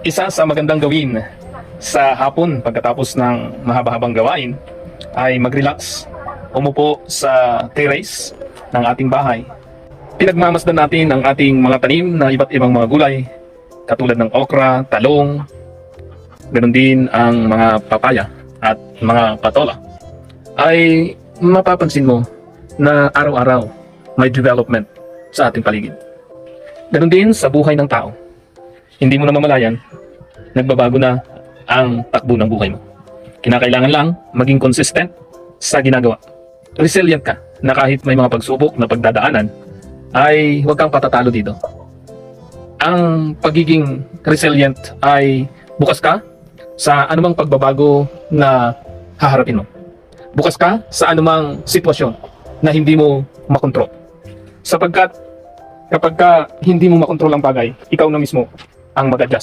Isa sa magandang gawin sa hapon pagkatapos ng mahaba-habang gawain ay mag-relax, umupo sa terrace ng ating bahay. Pinagmamasdan natin ang ating mga tanim na iba't ibang mga gulay katulad ng okra, talong, ganoon din ang mga papaya at mga patola. Ay mapapansin mo na araw-araw may development sa ating paligid. Ganoon din sa buhay ng tao. Hindi mo namamalayan, nagbabago na ang takbo ng buhay mo. Kinakailangan lang maging consistent sa ginagawa. Resilient ka na kahit may mga pagsubok na pagdadaanan, ay huwag kang patatalo dito. Ang pagiging resilient ay bukas ka sa anumang pagbabago na haharapin mo. Bukas ka sa anumang sitwasyon na hindi mo makontrol. Sapagkat kapag hindi mo makontrol ang bagay, ikaw na mismo ang mag-adjust.